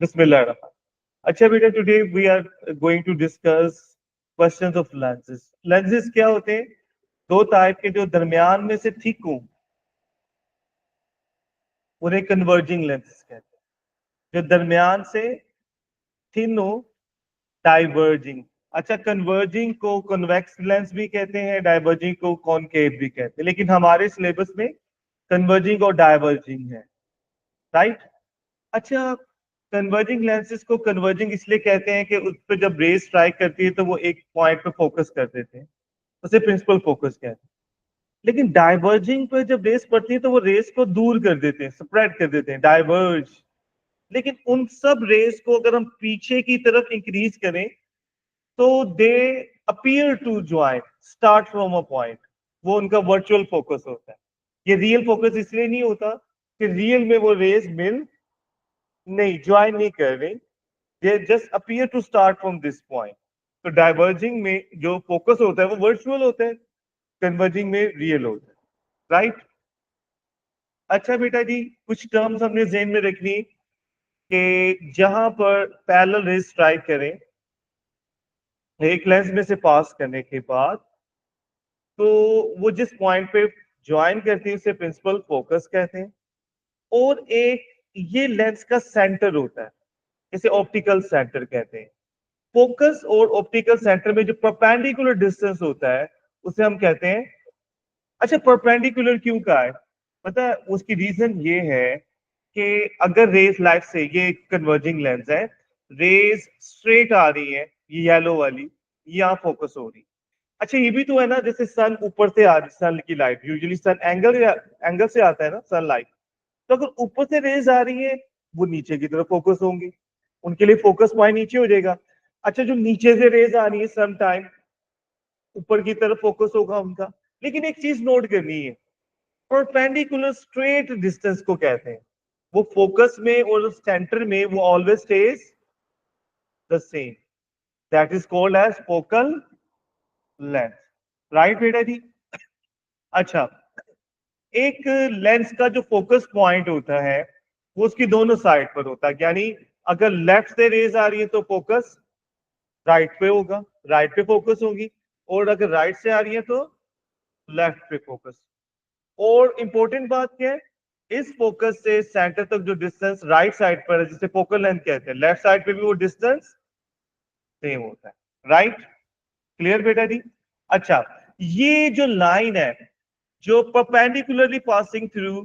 Bismillah. अच्छा बेटा, today we are going to discuss questions of lenses. Lenses क्या होते हैं? दो टाइप के जो दरमियान में से थिक हो उन्हें कन्वर्जिंग लेंसेज कहते हैं। जो दरमियान से थिन हो डाइवर्जिंग। अच्छा, कन्वर्जिंग को कन्वेक्स लेंस भी कहते हैं, डाइवर्जिंग को कॉनकेव भी कहते हैं, लेकिन हमारे सिलेबस में कन्वर्जिंग और डाइवर्जिंग है, राइट। अच्छा, कन्वर्जिंग लेंसेज को कन्वर्जिंग इसलिए कहते हैं कि उस पर जब रेज स्ट्राइक करती है तो वो एक पॉइंट पे फोकस कर देते हैं, उसे प्रिंसिपल फोकस कहते हैं। लेकिन डाइवर्जिंग पर जब रेस पड़ती है तो वो रेस को दूर कर देते हैं, स्प्रेड कर देते हैं, डाइवर्ज। लेकिन उन सब रेस को अगर हम पीछे की तरफ इंक्रीज करें तो they appear to join start from a point. वो उनका वर्चुअल फोकस होता है। ये रियल फोकस इसलिए नहीं होता कि रियल में वो रेस मिल नहीं, ज्वाइन नहीं कर रही, they just appear to start from this point. तो डाइवर्जिंग में जो फोकस होता है वो वर्चुअल होता है, कन्वर्जिंग में रियल होता है, राइट। अच्छा बेटा जी, कुछ टर्म्स हमने जेन में रखनी कि जहां पर पैरेलल रेज स्ट्राइक करें एक लेंस में से पास करने के बाद, तो वो जिस पॉइंट पे ज्वाइन करती है उसे प्रिंसिपल फोकस कहते हैं। और एक ये लेंस का सेंटर होता है, इसे ऑप्टिकल सेंटर कहते हैं। फोकस और ऑप्टिकल सेंटर में जो परपेंडिकुलर डिस्टेंस होता है उसे हम कहते हैं। अच्छा, परपेंडिकुलर क्यों कहा है? पता है उसकी रीजन ये है कि अगर रेज लाइट से, ये कन्वर्जिंग लेंस है, रेज स्ट्रेट आ रही है, ये येलो वाली, यहाँ फोकस हो रही। अच्छा, ये भी तो है ना, जैसे सन ऊपर से आ रही, सन की लाइट यूजुअली सन एंगल से आता है ना सनलाइट। तो अगर ऊपर से रेज आ रही है वो नीचे की तरफ फोकस होंगी, उनके लिए फोकस पॉइंट नीचे हो जाएगा। अच्छा, जो नीचे से रेज आ रही है सम टाइम ऊपर की तरफ फोकस होगा उनका। लेकिन एक चीज नोट करनी है, परपेंडिकुलर स्ट्रेट डिस्टेंस को कहते हैं। वो फोकस में और सेंटर में वो always stays the same, that is called as focal length, right बेटा जी। अच्छा, एक लेंस का जो फोकस पॉइंट होता है वो उसकी दोनों साइड पर होता है, यानी अगर लेफ्ट से रेज आ रही है तो फोकस राइट पे होगा, राइट पे फोकस होगी। और अगर राइट से आ रही है तो लेफ्ट पे फोकस। और इंपॉर्टेंट बात क्या है, इस फोकस से सेंटर तक जो डिस्टेंस राइट साइड पर है जिसे फोकल लेंथ कहते हैं, लेफ्ट साइड पे भी वो डिस्टेंस सेम होता है, राइट। क्लियर बेटा जी। अच्छा, ये जो लाइन है जो perpendicularly passing through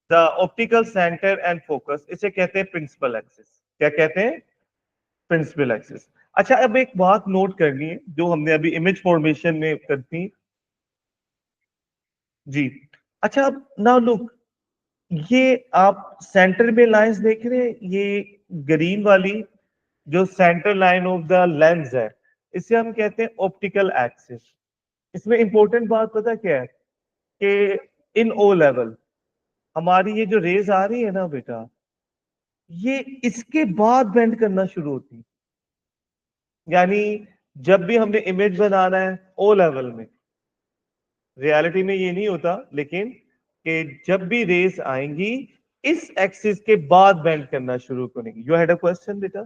the optical centre and focus, इसे कहते हैं प्रिंसिपल एक्सिस। क्या कहते हैं? Principal axis. अच्छा, अब एक बात नोट करनी है जो हमने अभी इमेज फॉर्मेशन में करती जी। अच्छा, अब नाउ लुक, ये आप सेंटर में लाइंस देख रहे हैं, ये ग्रीन वाली जो centre line of the lens है, इसे हम कहते हैं ऑप्टिकल एक्सिस। इसमें इंपॉर्टेंट बात पता क्या है कि इन ओ लेवल हमारी ये जो रेज आ रही है ना बेटा, ये इसके बाद बेंड करना शुरू होती है। यानी जब भी हमने इमेज बनाना है ओ लेवल में, रियलिटी में ये नहीं होता, लेकिन कि जब भी रेस आएंगी इस एक्सिस के बाद बेंड करना शुरू करेंगी। यू हैड अ क्वेश्चन बेटा?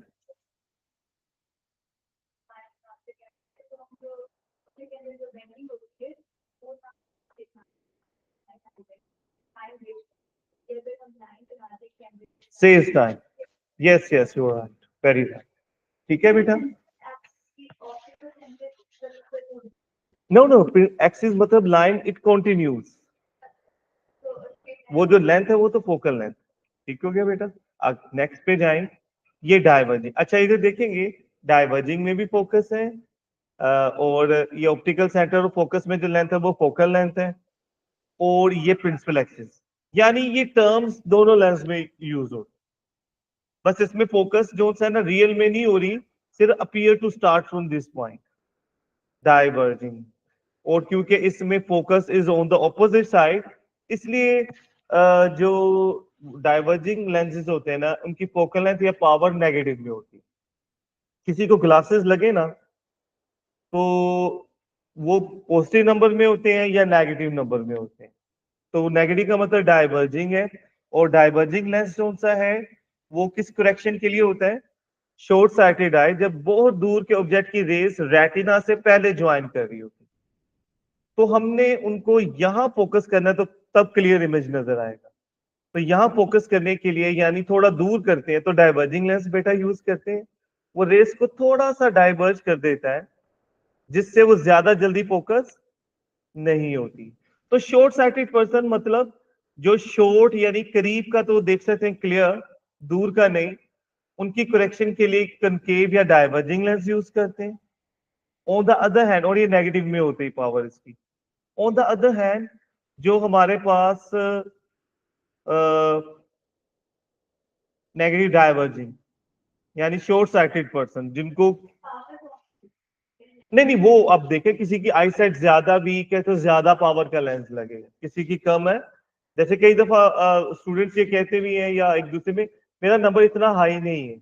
Says time, yes yes you are right, very right. ठीक है बेटा। नो नो, एक्सिस मतलब लाइन इट कंटिन्यूज, वो जो लेंथ है वो तो फोकल लेंथ। ठीक हो गया बेटा। अब नेक्स्ट पे जाएं। ये डाइवर्जिंग, अच्छा इधर देखेंगे, डाइवर्जिंग में भी फोकस है, और ये ऑप्टिकल सेंटर और फोकस में जो लेंथ है वो फोकल लेंथ है, और ये प्रिंसिपल एक्सिस। यानी ये टर्म्स दोनों लेंस में यूज होती, बस इसमें फोकस जो है ना रियल में नहीं हो रही, सिर्फ appear to start from this point, diverging. और क्योंकि इसमें focus is on the opposite side, इसलिए जो डाइवर्जिंग लेंसेज होते हैं ना उनकी फोकल लेंथ या पावर नेगेटिव में होती है। किसी को ग्लासेस लगे ना तो वो पॉजिटिव नंबर में होते हैं या नेगेटिव नंबर में होते हैं। तो नेगेटिव का मतलब डाइवर्जिंग है, और डाइवर्जिंग लेंस कौन सा है? वो किस करेक्शन के लिए होता है? शॉर्ट साइटेड आई, जब बहुत दूर के ऑब्जेक्ट की रेस रेटिना से पहले ज्वाइन कर रही होती, तो हमने उनको यहां फोकस करना है, तो तब क्लियर इमेज नजर आएगा। तो यहां फोकस करने के लिए यानी थोड़ा दूर करते हैं तो डाइवर्जिंग लेंस बेटा यूज करते हैं। वो रेस को थोड़ा सा डाइवर्ज कर देता है, जिससे वो ज्यादा जल्दी फोकस नहीं होती। तो शॉर्ट साइटेड पर्सन मतलब जो शॉर्ट यानी करीब का तो देख सकते हैं क्लियर, दूर का नहीं, उनकी करेक्शन के लिए कनकेव या डाइवर्जिंग लेंस यूज करते हैं। ऑन द अदर हैंड, और ये नेगेटिव में होती है पावर इसकी, ऑन द अदर हैंड जो हमारे पास नेगेटिव डाइवर्जिंग यानी शॉर्ट साइटेड पर्सन जिनको नहीं वो अब देखें, किसी की आई साइट ज्यादा वीक है तो ज्यादा पावर का लेंस लगेगा, किसी की कम है। जैसे कई दफा स्टूडेंट्स ये कहते भी हैं या एक दूसरे में, मेरा नंबर इतना हाई नहीं है,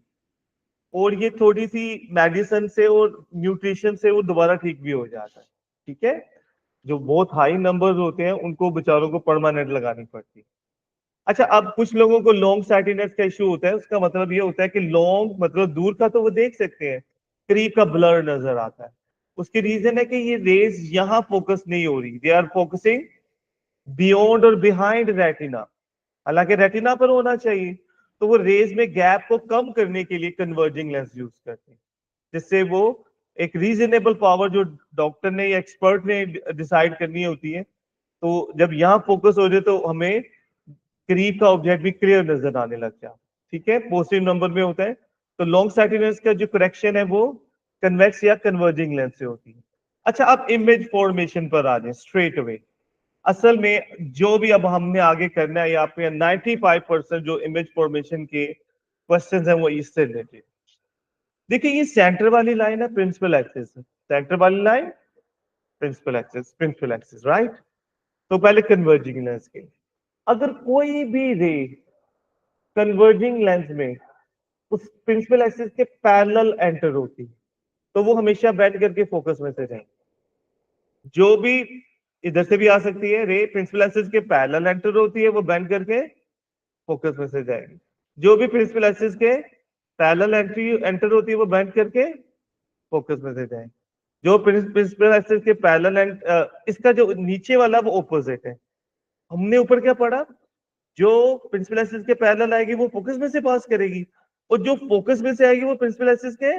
और ये थोड़ी सी मेडिसिन से और न्यूट्रिशन से वो दोबारा ठीक भी हो जाता है। ठीक है, जो बहुत हाई नंबर्स होते हैं उनको बेचारों को परमानेंट लगानी पड़ती है। अच्छा, अब कुछ लोगों को लॉन्ग साइटेडनेस का इशू होता है, उसका मतलब ये होता है कि लॉन्ग मतलब दूर का तो वो देख सकते हैं, करीब का ब्लर नजर आता है। उसकी रीजन है कि ये रेज यहां फोकस नहीं हो रही, दे आर फोकसिंग बियॉन्ड और बिहाइंड रेटिना, हालांकि रेटिना पर होना चाहिए। तो वो रेज में गैप को कम करने के लिए कन्वर्जिंग लेंस यूज करते हैं, जिससे वो एक रीजनेबल पावर जो डॉक्टर ने या एक्सपर्ट ने डिसाइड करनी होती है, तो जब यहाँ फोकस हो जाए तो हमें करीब का ऑब्जेक्ट भी क्लियर नजर आने लग जाए। ठीक है, पॉजिटिव नंबर में होता है। तो लॉन्ग साइटेडनेस का जो करेक्शन है वो कन्वेक्स या कन्वर्जिंग लेंस से होती है। अच्छा, अब इमेज फॉर्मेशन पर आ जाए स्ट्रेट अवे। असल में जो भी अब हमने आगे करना है, यहाँ पे 95% जो इमेज फॉर्मेशन के क्वेश्चंस हैं वो इससे रिलेटेड। देखिए, ये सेंटर वाली लाइन है प्रिंसिपल एक्सिस, सेंटर वाली line principal axis, principal axis, right. तो पहले कन्वर्जिंग लेंस के, अगर कोई भी रे कन्वर्जिंग लेंस में उस प्रिंसिपल एक्सिस के पैरेलल एंटर होती, तो वो हमेशा बेंड करके फोकस में से जाएंगे। जो भी इधर से भी आ सकती है रे, प्रिंसिपल एक्सिस के पैरेलल एंटर होती है, वो बेंड करके फोकस में से जाएगी। जो भी प्रिंसिपल एक्सिस के पैरेलल एंट्री एंटर होती है, वो बेंड करके फोकस में से जाएगी। जो प्रिंसिपल एक्सिस के पैरेलल इसका जो नीचे वाला वो ऑपोजिट है। हमने ऊपर क्या पढ़ा, जो प्रिंसिपल एक्सिस के पैरेलल आएगी वो फोकस में से पास करेगी, और जो फोकस में से आएगी वो प्रिंसिपल एक्सिस के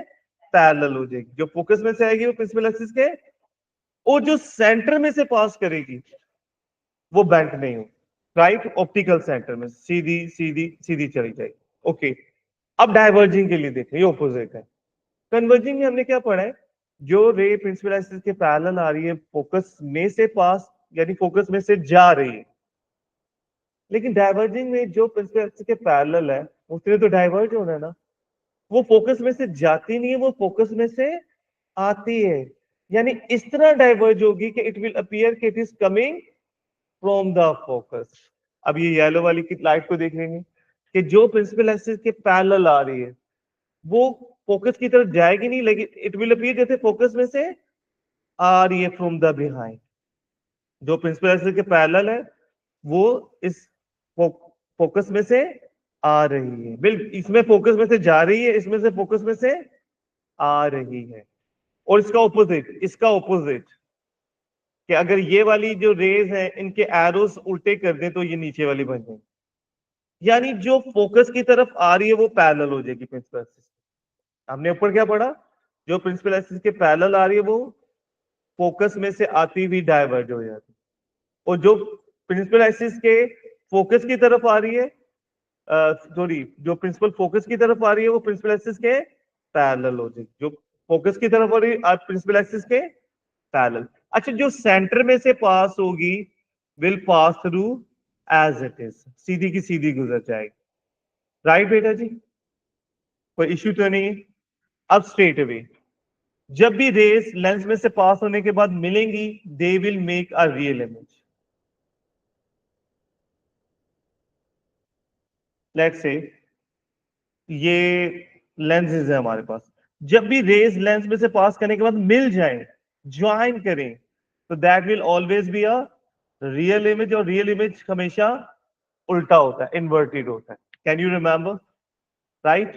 पैरेलल हो जाएगी। जो फोकस में से आएगी वो प्रिंसिपल एक्सिस के, और जो सेंटर में से पास करेगी वो बेंट नहीं हो, राइट, ऑप्टिकल सेंटर में सीधी सीधी सीधी चली जाएगी। ओके, अब डाइवर्जिंग के लिए देखें, ये ऑपोजिट है। कन्वर्जिंग में हमने क्या पढ़ा है, जो रे प्रिंसिपल एक्सिस के पैरेलल आ रही है फोकस में से पास यानी फोकस में से जा रही है। लेकिन डाइवर्जिंग में जो प्रिंसिपल एक्सिस के पैरेलल है उसने तो डाइवर्ज होना है ना, वो फोकस में से जाती नहीं है, वो फोकस में से आती है। यानी इस तरह डाइवर्ज होगी कि इट विल अपीयर कि it is coming from the focus. अब ये येलो वाली की लाइट को देख लेंगे कि जो प्रिंसिपल एक्सिस के पैरेलल आ रही है वो फोकस की तरफ जाएगी नहीं, लेकिन इट विल अपीयर जैसे फोकस में से आ रही है फ्रॉम द बिहाइंड। जो प्रिंसिपल एक्सिस के पैरेलल है वो इस फोकस में से आ रही है, बिल्कुल इसमें फोकस में से जा रही है, इसमें से फोकस में से आ रही है। और इसका ऑपोजिट, इसका ऑपोजिट कि अगर ये वाली जो रेज है इनके एरोस उल्टे कर दें तो ये नीचे वाली बन जाएगी। यानी जो फोकस की तरफ आ रही है वो पैरेलल हो जाएगी प्रिंसिपल एक्सिस। हमने ऊपर क्या पढ़ा, जो प्रिंसिपल एक्सिस के पैरेलल आ रही है वो फोकस में से आती हुई डाइवर्ज हो जाती है, और जो प्रिंसिपल एक्सिस के फोकस की तरफ आ रही है, सॉरी, जो प्रिंसिपल फोकस की तरफ आ रही है वो प्रिंसिपल एक्सिस के पैरेलल हो जाएगी। जो फोकस की तरफ आ रही है प्रिंसिपल एक्सिस के पैरेलल। अच्छा, जो सेंटर में से पास होगी will pass through as it is, सीधी की सीधी गुजर जाएगी। राइट बेटा जी, कोई इश्यू तो नहीं है। अब स्ट्रेट अवे जब भी रेस लेंस में से पास होने के बाद मिलेंगी, they will make a real image. Let's say ये लेंसेज है हमारे पास, जब भी रेज लेंस में से पास करने के बाद मिल जाए, ज्वाइन करें, तो that will always be a real image. और रियल इमेज हमेशा उल्टा होता है, इन्वर्टेड होता है। Can you remember? राइट।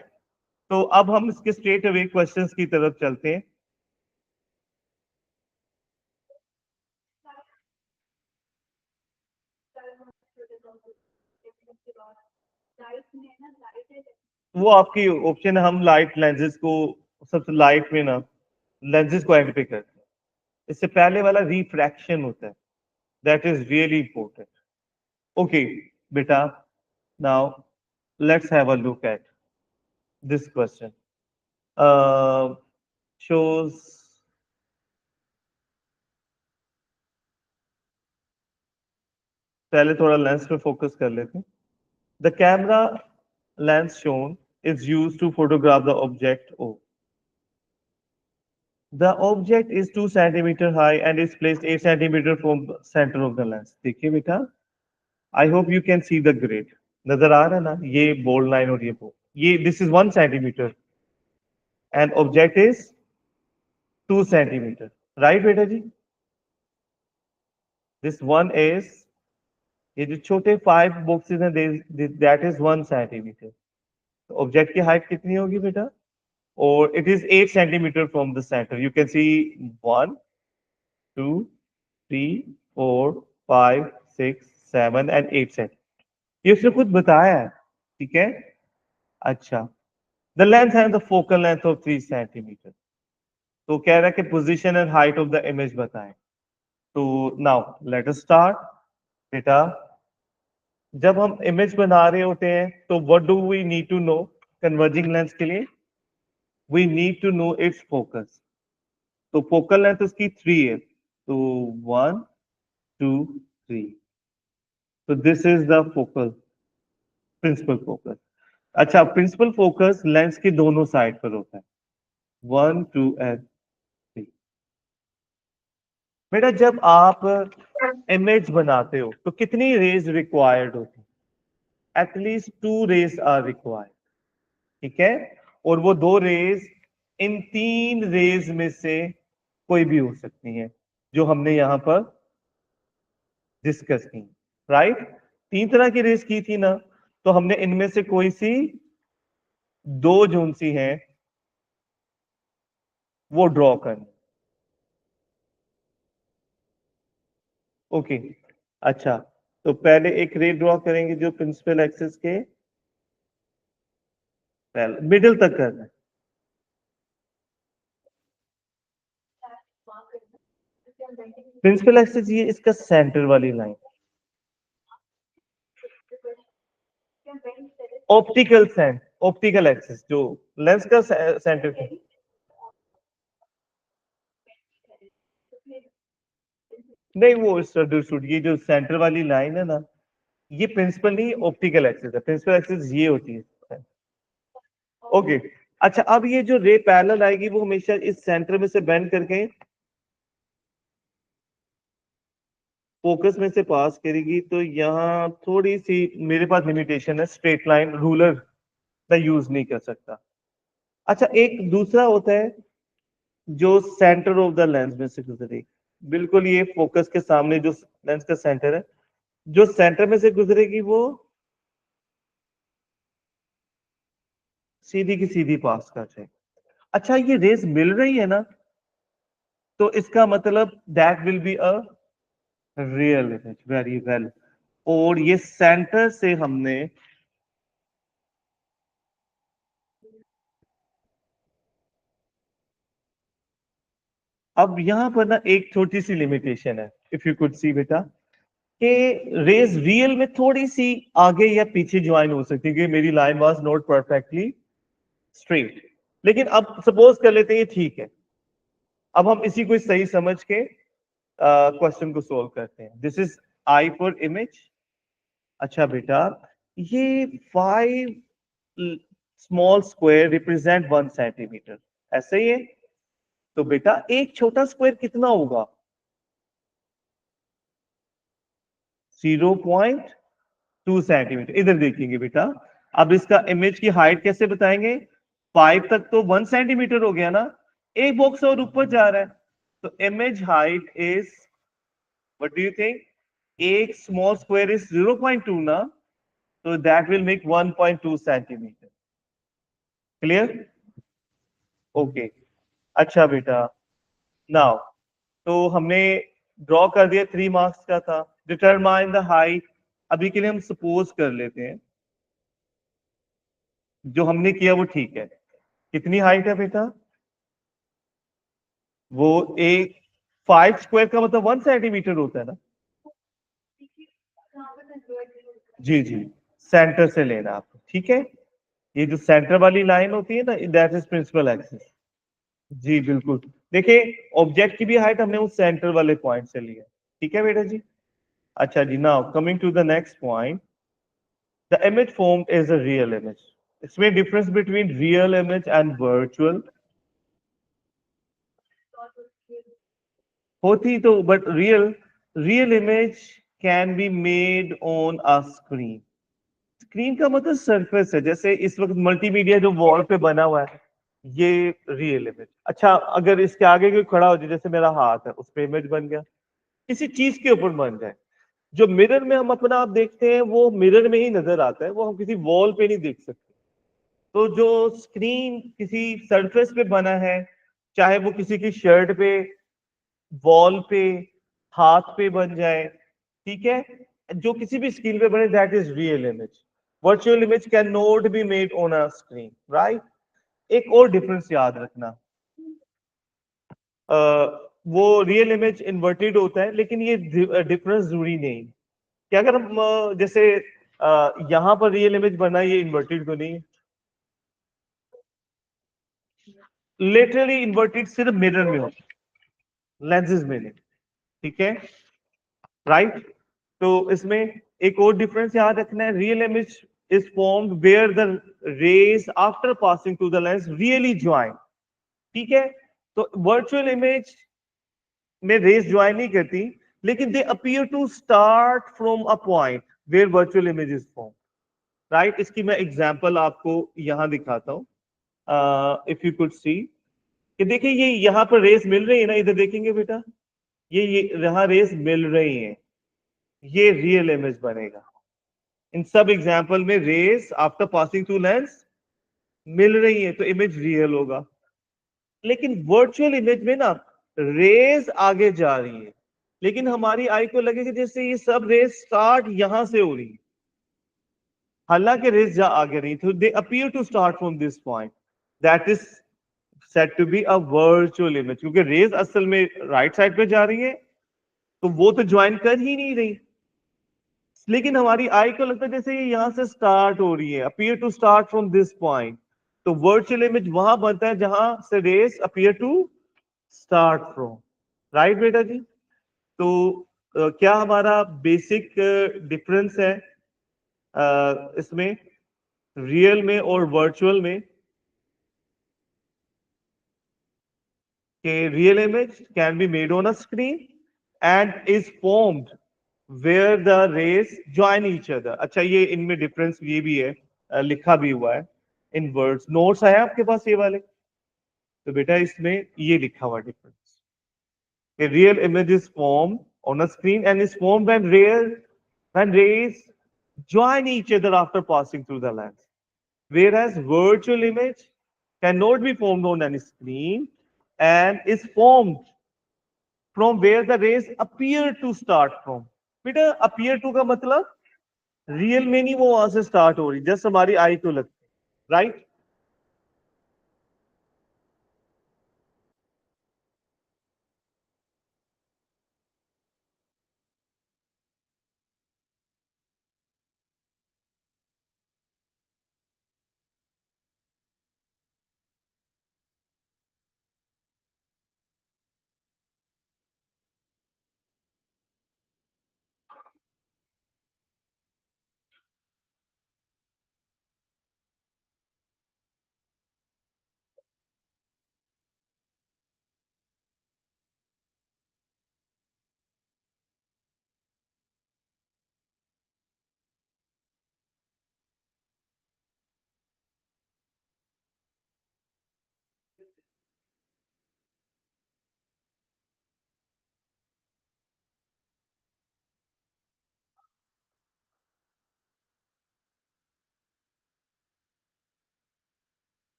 तो अब हम इसके स्ट्रेट अवे क्वेश्चंस की तरफ चलते हैं। वो आपकी ऑप्शन है, हम लाइट लेंसेज को सबसे लाइट में ना लेंसेज को एंड पे करते हैं। इससे पहले वाला रिफ्रैक्शन होता है, that is really important. Okay बेटा, now let's have a look at this question. Shows, पहले थोड़ा लेंस पे फोकस कर लेते हैं। The camera lens shown is used to photograph the object O. The object is 2 centimeter high and is placed 8 centimeter from the center of the lens. देखिए बेटा, I hope you can see the grid. नजर आ रहा है ना, ये bold line और ये bold, ये this is 1 centimeter and object is 2 centimeter. Right बेटा जी? This one is, ये जो छोटे 5 boxes हैं, that is 1 centimeter. तो ऑब्जेक्ट की हाइट कितनी होगी बेटा? और it is 8 centimeter from the center. You can see 1, 2, 3, 4, 5, 6, 7 and 8 centimeter. ये उसने खुद बताया है, ठीक है? अच्छा, the lens has the focal length of 3 centimeter. तो कह रहा है कि position and height of the image बताएं। तो नाउ लेट अस स्टार्ट। बेटा, जब हम इमेज बना रहे होते हैं तो what do we need to know converging lens के लिए? We need to know its focus. तो फोकल लेंथ उसकी 3 है, तो 1, 2, 3। तो this is the focal, principal focus. अच्छा, प्रिंसिपल फोकस लेंस के दोनों साइड पर होता है, 1, 2 एंड 3। बेटा, जब आप इमेज बनाते हो तो कितनी रेज रिक्वायर्ड होती है? एटलीस्ट 2 रेज आर रिक्वायर्ड, ठीक है? और वो 2 रेज इन 3 रेज में से कोई भी हो सकती है जो हमने यहां पर डिस्कस की, राइट? 3 तरह की रेज की थी ना, तो हमने इनमें से कोई सी 2 जोन सी हैं वो ड्रॉ करनी। ओके, अच्छा, तो पहले एक रे ड्रॉ करेंगे जो प्रिंसिपल एक्सिस के पहले मिडिल तक करना है। प्रिंसिपल एक्सिस ये इसका सेंटर वाली लाइन, ऑप्टिकल एक्सिस जो लेंस का सेंटर। नहीं, वो अंडरस्टूड, ये जो सेंटर वाली लाइन है ना, ये प्रिंसिपल नहीं, ऑप्टिकल एक्सिस है। प्रिंसिपल एक्सिस ये होती है। ओके, अच्छा, अब ये जो रे पैरेलल आएगी वो हमेशा इस सेंटर में से बेंड करके फोकस में से पास करेगी। तो यहाँ थोड़ी सी मेरे पास लिमिटेशन है, स्ट्रेट लाइन रूलर का यूज नहीं कर सकता। अच्छा, एक दूसरा होता है जो सेंटर ऑफ द लेंस में से गुजरेगी, बिल्कुल ये फोकस के सामने जो लेंस का सेंटर है, जो सेंटर में से गुजरेगी वो सीधी की सीधी पास कर जाएगी। अच्छा, ये रेस मिल रही है ना, तो इसका मतलब that will be a real image, very well. और ये सेंटर से हमने अब यहां पर ना एक छोटी सी लिमिटेशन है, इफ यू कुड सी बेटा, कि रेज रियल में थोड़ी सी आगे या पीछे ज्वाइन हो सकती है, कि मेरी line was not perfectly straight. लेकिन अब सपोज कर लेते हैं ये ठीक है। अब हम इसी को सही समझ के क्वेश्चन को सोल्व करते हैं। This is I for image. अच्छा बेटा, ये 5 स्मॉल स्क्वायर रिप्रेजेंट 1 सेंटीमीटर, ऐसे ही है? तो बेटा एक छोटा स्क्वायर कितना होगा? 0.2 सेंटीमीटर। इधर देखेंगे बेटा, अब इसका इमेज की हाइट कैसे बताएंगे? 5 तक तो 1 सेंटीमीटर हो गया ना, एक बॉक्स और ऊपर जा रहा है, तो image height is, what do you think? एक स्मॉल स्क्वायर इज 0.2 ना, तो that will make 1.2 centimetre. Clear? Okay. अच्छा बेटा, नाउ तो हमने ड्रॉ कर दिया, 3 मार्क्स का था। Determine the height. अभी के लिए हम सपोज कर लेते हैं जो हमने किया वो ठीक है। कितनी हाइट है बेटा? वो एक 5 स्क्वायर का मतलब 1 सेंटीमीटर होता है ना? जी जी, सेंटर से लेना आपको, ठीक है। ये जो सेंटर वाली लाइन होती है ना, दैट इज प्रिंसिपल एक्सिस। जी बिल्कुल। देखिए, ऑब्जेक्ट की भी हाइट हमने उस सेंटर वाले पॉइंट से लिया, ठीक है बेटा जी। अच्छा जी, now coming to the next point, the image formed is a real image. इसमें difference between real image and virtual होती तो, but real real image can be made on a screen. Screen का मतलब सरफेस है, जैसे इस वक्त multimedia जो वॉल पे बना हुआ है, ये रियल इमेज। अच्छा, अगर इसके आगे कोई खड़ा हो जाए, जैसे मेरा हाथ है, उस पे इमेज बन गया, किसी चीज के ऊपर बन जाए। जो मिरर में हम अपना आप देखते हैं, वो मिरर में ही नजर आता है, वो हम किसी वॉल पे नहीं देख सकते। तो जो स्क्रीन किसी सरफेस पे बना है, चाहे वो किसी की शर्ट पे, वॉल पे, हाथ पे बन जाए, ठीक है, जो किसी भी स्क्रीन पे बने, that is real image. Virtual image can not be made on a screen, right. एक और डिफरेंस याद रखना, वो रियल इमेज इन्वर्टेड होता है, लेकिन ये डिफरेंस जरूरी नहीं। क्या अगर हम जैसे यहाँ पर रियल इमेज बना है, ये इन्वर्टेड तो नहीं है? लिटरली इन्वर्टेड सिर्फ मिरर में होता है, लेंसेज में नहीं, ठीक है, राइट। तो इसमें एक और डिफरेंस याद रखना है, real image is formed where the rays after passing to the lens really join, ठीक है। तो वर्चुअल इमेज में रेज ज्वाइन नहीं करती, लेकिन they appear to start from a point where virtual image is form, right. इसकी मैं example आपको यहां दिखाता हूं, इफ यू कुड सी, कि देखिए ये यहाँ पर रेस मिल रही है ना, इधर देखेंगे बेटा, ये यहाँ रेस मिल रही है, ये रियल इमेज बनेगा। इन सब एग्जांपल में rays after passing through lens मिल रही है, तो इमेज रियल होगा। लेकिन वर्चुअल इमेज में ना, रेस आगे जा रही है, लेकिन हमारी आई को लगेगा जैसे ये सब रेस स्टार्ट यहां से हो रही है, हालांकि रेस जा आगे रही, तो they appear to start from this point, that is set to be a virtual image, क्योंकि रेस असल में राइट साइड पे जा रही है, तो वो तो ज्वाइन कर ही नहीं रही, लेकिन हमारी आई को लगता है जैसे ये यहां से स्टार्ट हो रही है, appear to start from this point. तो वर्चुअल इमेज वहां बनता है जहां से rays appear to start from, right बेटा जी। तो क्या हमारा बेसिक डिफरेंस है इसमें, रियल में और वर्चुअल में, कि real image can be made on a screen and is formed where the rays join each other. अच्छा, ये इनमें डिफरेंस ये भी है, लिखा भी हुआ है इन वर्ड्स, नोट्स है आपके पास ये वाले, तो बेटा इसमें ये लिखा हुआ difference, a real image is formed on a screen and is formed when rays join each other after passing through the lens. Whereas virtual image cannot be formed on any screen and is formed from where the rays appear to start from. बेटा appear to का मतलब real में नहीं वो वहां से start हो रही, जस्ट हमारी आई को लगती, राइट।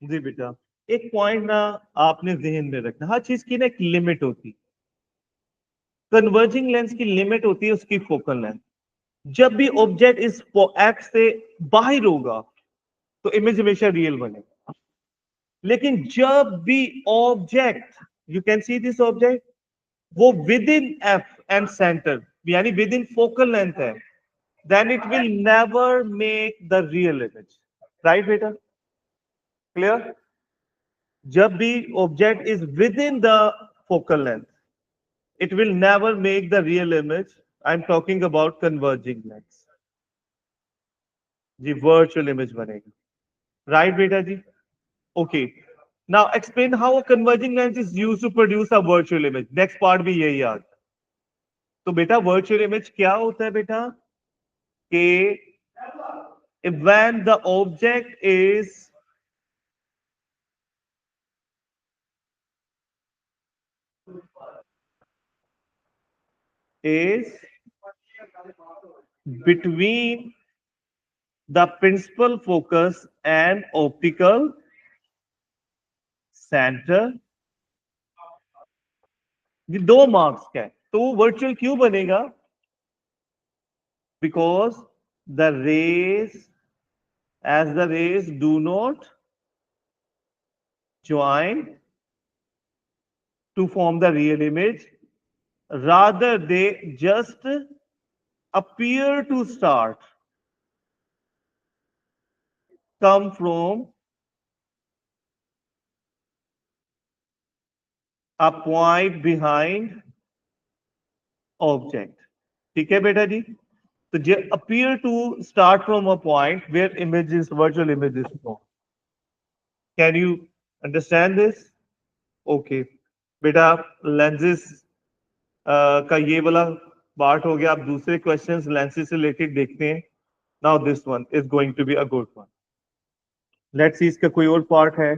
जी बेटा, एक पॉइंट ना आपने जहन में रखना, हर चीज की ना एक लिमिट होती। कन्वर्जिंग लेंस की लिमिट होती है उसकी फोकल लेंथ। जब भी ऑब्जेक्ट इस एक्स से बाहर होगा तो इमेज हमेशा रियल बनेगा। लेकिन जब भी object, you can see this object, वो within F and centre यानी विद इन फोकल लेंथ है, then it will never make the real image. Right बेटा? क्लियर? जब भी object is within the focal length, it will never make the real image. I'm talking about converging lens. जी virtual image बनेगी। Right बेटा जी? Okay. Now explain how a converging lens is used to produce a virtual image. Next part भी यही याद। तो बेटा virtual image क्या होता है बेटा? कि when the object is between the principal focus and optical center, ये दो मार्क्स का है। तो वर्चुअल क्यों बनेगा? Because the rays, as the rays do not join to form the real image, rather they just appear to start, come from a point behind object. ठीक है बेटा जी? तो they appear to start from a point where images, virtual images form. Can you understand this? Okay. बेटा lenses का ये वाला part हो गया। आप दूसरे क्वेश्चंस लेंसेज से रिलेटेड देखते हैं। Now this one is going to be a good one. Let's see इसका कोई और पार्ट है।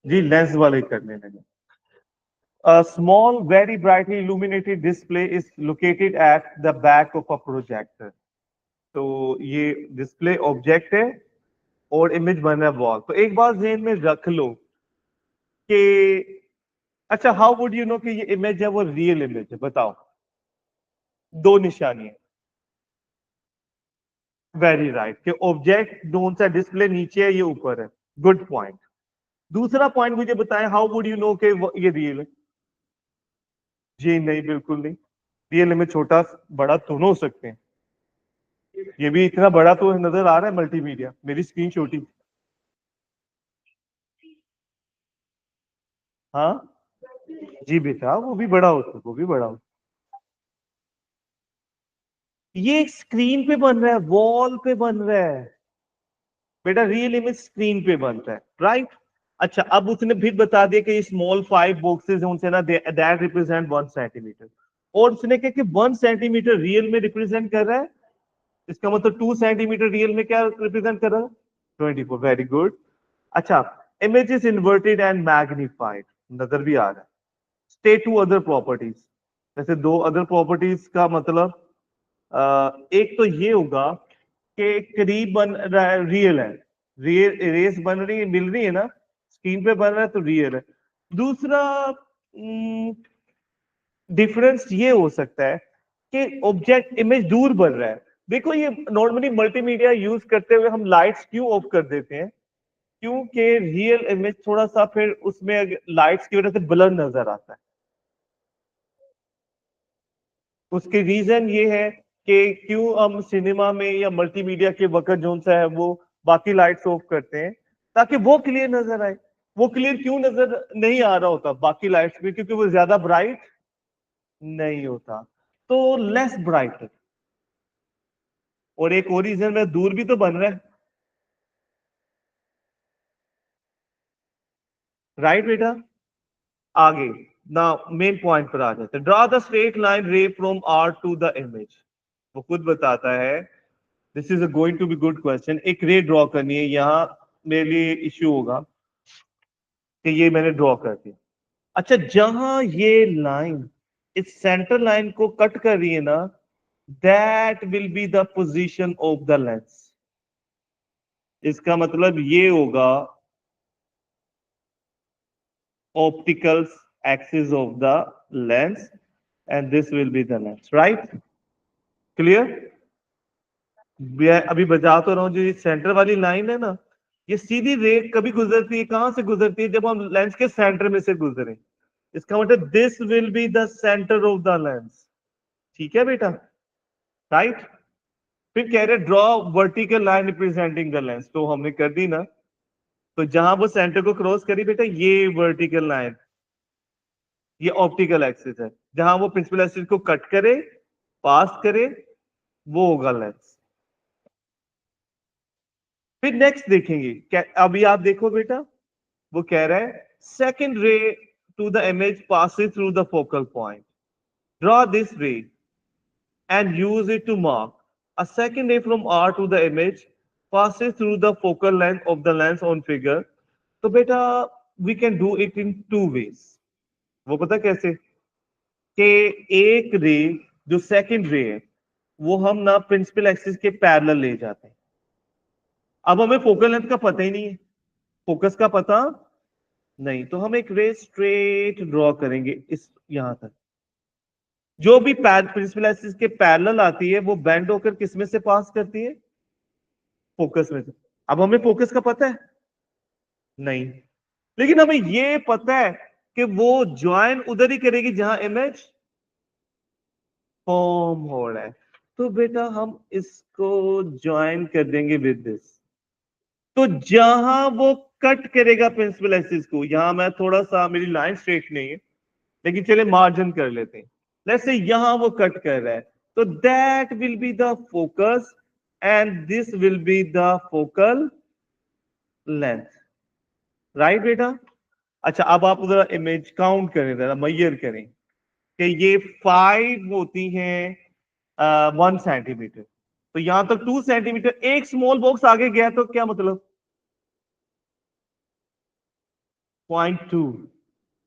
जी लेंस वाले करने लगे। A small, very brightly illuminated display is located at the back of a projector. तो ये डिस्प्ले ऑब्जेक्ट है और इमेज बन रहा है वॉल। तो एक बात ध्यान में रख लो कि अच्छा, हाउ वुड यू नो कि ये इमेज है वो रियल इमेज है? बताओ। दो निशानी है। वेरी राइट कि ऑब्जेक्ट कौन सा डिस्प्ले नीचे है, ये ऊपर है। Good point. दूसरा पॉइंट मुझे बताएं, हाउ वुड यू नो कि ये रियल है? जी नहीं, बिल्कुल नहीं। रियल इमेज छोटा बड़ा दोनों हो सकते हैं। ये भी इतना बड़ा तो नजर आ रहा है मल्टीमीडिया, मेरी स्क्रीन छोटी। हाँ जी बेटा, वो भी बड़ा होता है, वो भी बड़ा होता है। ये स्क्रीन पे बन रहा है, वॉल पे बन रहा है बेटा। रियल इमेज स्क्रीन पे बनता है, राइट? अच्छा, अब उसने फिर बता दिया कि स्मॉल 5 बॉक्सेस हैं उनसे ना, दैट रिप्रेजेंट 1 सेंटीमीटर। और उसने कहा कि 1 सेंटीमीटर रियल में रिप्रेजेंट कर रहा है, इसका मतलब 2 सेंटीमीटर रियल में क्या रिप्रेजेंट कर रहा है? 24। Very good. अच्छा, image is inverted and magnified, नजर भी आ रहा है। Stay to other properties. जैसे दो अदर प्रॉपर्टीज का मतलब एक तो ये होगा कि करीब बन रहा है, रियल है। रियल रेस बन रही है, मिल रही है ना, स्क्रीन पे बन रहा है तो रियल है। दूसरा डिफरेंस ये हो सकता है कि ऑब्जेक्ट इमेज दूर बन रहा है। देखो, ये नॉर्मली मल्टीमीडिया यूज करते हुए हम लाइट्स क्यों ऑफ कर देते हैं? क्योंकि रियल इमेज थोड़ा सा फिर उसमें लाइट्स की वजह से ब्लर नजर आता है। उसके रीजन ये है कि क्यों हम सिनेमा में या मल्टीमीडिया के वक्त जो सा है वो बाकी लाइट्स ऑफ करते हैं, ताकि वो क्लियर नजर आए। वो क्लियर क्यों नजर नहीं आ रहा होता बाकी लाइट्स में? क्योंकि वो ज्यादा ब्राइट नहीं होता, तो लेस ब्राइट। और एक और रीजन में दूर भी तो बन रहा है, राइट बेटा? आगे ना मेन पॉइंट पर आ जाते हैं। Draw the straight line ray from R to the image. वो खुद बताता है। This is going to be good question. एक रे ड्रॉ करनी है, यहाँ मेरे लिए इश्यू होगा कि ये मैंने ड्रॉ कर दिया। अच्छा, जहां ये लाइन इस सेंटर लाइन को कट कर रही है ना, that will be the position of the lens. इसका मतलब ये होगा optical axis of the lens and this will be the lens, right? Clear? मैं अभी बता तो रहा हूँ, जो ये सेंटर वाली लाइन है ना, ये सीधी रे कभी गुजरती है, कहां से गुजरती है, जब हम लेंस के सेंटर में से गुजरे। इसका मतलब this will be the centre of the lens. ठीक है बेटा, राइट। फिर कह रहे draw vertical line representing the lens, तो हमने कर दी ना। तो जहां वो सेंटर को क्रॉस करी बेटा, ये वर्टिकल लाइन, ये ऑप्टिकल एक्सिस है। जहां वो प्रिंसिपल एक्सिस को कट करे, पास करे, वो होगा लेंस। फिर नेक्स्ट देखेंगे क्या, अभी आप देखो बेटा, वो कह रहा है second ray to the image passes through the focal point, draw this ray and use it to mark a second ray from R to the image passes through the focal length of the lens on figure। तो बेटा we can do it in two ways। वो पता कैसे, कि एक रे, जो second रे है, वो हम ना प्रिंसिपल एक्सिस के पैरेलल ले जाते हैं। अब हमें फोकल लेंथ का पता ही नहीं है, फोकस का पता नहीं, तो हम एक रे स्ट्रेट ड्रॉ करेंगे इस यहां तक। जो भी प्रिंसिपल एक्सिस के पैरेलल आती है वो बेंड होकर किस में से पास करती है, फोकस में से। अब हमें फोकस का पता है नहीं, लेकिन हमें ये पता है कि वो ज्वाइन उधर ही करेगी जहां इमेज फॉर्म हो रहा है। तो बेटा हम इसको ज्वाइन कर देंगे विद दिस। तो जहां वो कट करेगा प्रिंसिपल एक्सिस को, यहां मैं थोड़ा सा, मेरी लाइन स्ट्रेट नहीं है, लेकिन चले मार्जिन कर लेते हैं। लेट्स से यहां वो कट कर रहा है, तो that will be the focus and this will be the focal length, right बेटा। अच्छा, अब आप उधर इमेज काउंट करें, जरा मैयर करें कि ये 5 होती हैं 1 सेंटीमीटर, तो यहां तक 2 सेंटीमीटर, एक स्मॉल बॉक्स आगे गया तो क्या मतलब 0.2,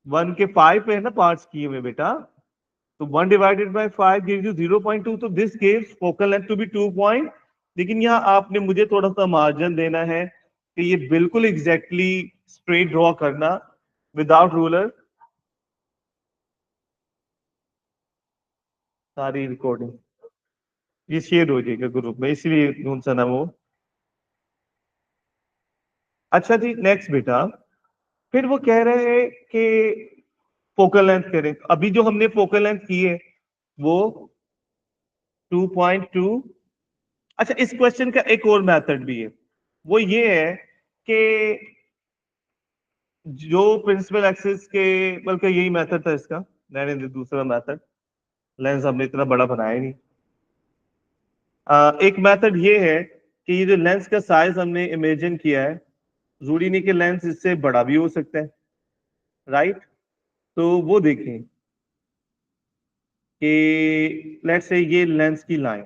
1 के 5 है ना पार्ट्स किए हुए बेटा, तो 1/5 gives you 0.2, तो this gives focal length to be 2 लेकिन यहाँ आपने मुझे थोड़ा सा मार्जिन देना है कि ये बिल्कुल एग्जैक्टली स्ट्रेट ड्रॉ करना विदाउट रूलर। सारी रिकॉर्डिंग ये शेयर हो जाएगा ग्रुप में, इसलिए कौन सा नाम वो। अच्छा जी, नेक्स्ट बेटा, फिर वो कह रहे हैं कि फोकल लेंथ करें। अभी जो हमने फोकल लेंथ की है वो 2.2। अच्छा, इस क्वेश्चन का एक और मेथड भी है, वो ये है कि जो प्रिंसिपल एक्सिस के, बल्कि यही मेथड था इसका, रहने दे दूसरा मेथड, लेंस हमने इतना बड़ा बनाया नहीं। एक मेथड ये है कि ये जो लेंस का साइज हमने इमेजिन किया है, जरूरी नहीं कि लेंस इससे बड़ा भी हो सकता है, राइट। तो वो देखें कि लेट्स से ये लेंस की लाइन,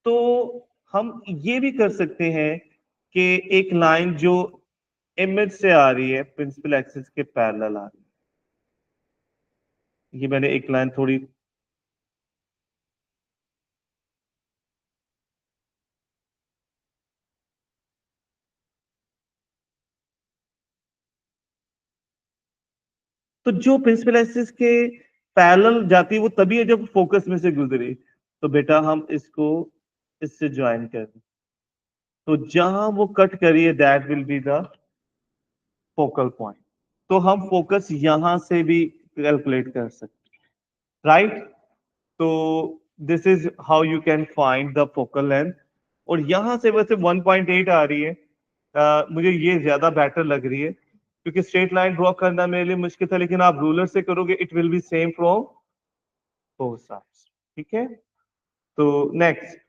तो हम ये भी कर सकते हैं कि एक लाइन जो इमेज से आ रही है प्रिंसिपल एक्सिस के पैरेलल आ रही है, ये मैंने एक लाइन थोड़ी, तो जो प्रिंसिपल एक्सिस के पैरेलल जाती है वो तभी है जब फोकस में से गुजरे। तो बेटा हम इसको इससे ज्वाइन कर दें, तो जहां वो कट करिए that will be the focal point. तो हम फोकस यहां से भी कैलकुलेट कर सकते हैं, राइट। तो this is how you can find the focal length. और यहां से वैसे 1.8 आ रही है, मुझे ये ज्यादा बेटर लग रही है, क्योंकि स्ट्रेट लाइन ड्रॉ करना मेरे लिए मुश्किल था, लेकिन आप रूलर से करोगे it will B same from both sides. ठीक है, तो नेक्स्ट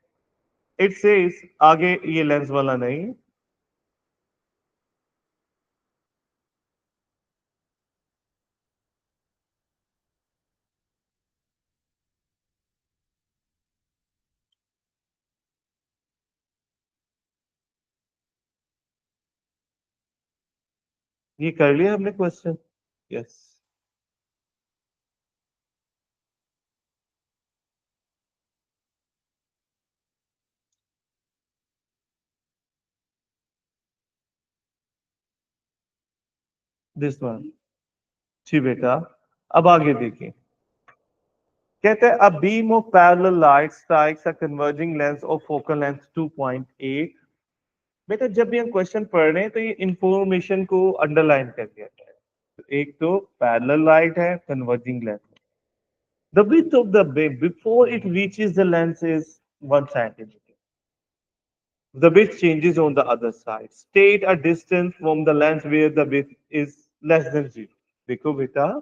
इट सेज, आगे ये लेंस वाला नहीं, ये कर लिया हमने क्वेश्चन। Yes, this one. जी बेटा, अब आगे देखिए, कहते हैं a beam of parallel light strikes a converging lens of focal length 2.8। बेटा जब भी हम क्वेश्चन पढ़ रहे हैं तो ये इंफॉर्मेशन को अंडरलाइन कर दिया जाए। तो एक तो पैरेलल लाइट है, converging lens. The width of the beam before it reaches the lens is 1 centimeter. The width changes on the other side. State a distance from the lens where the width is less than 0. देखो बेटा,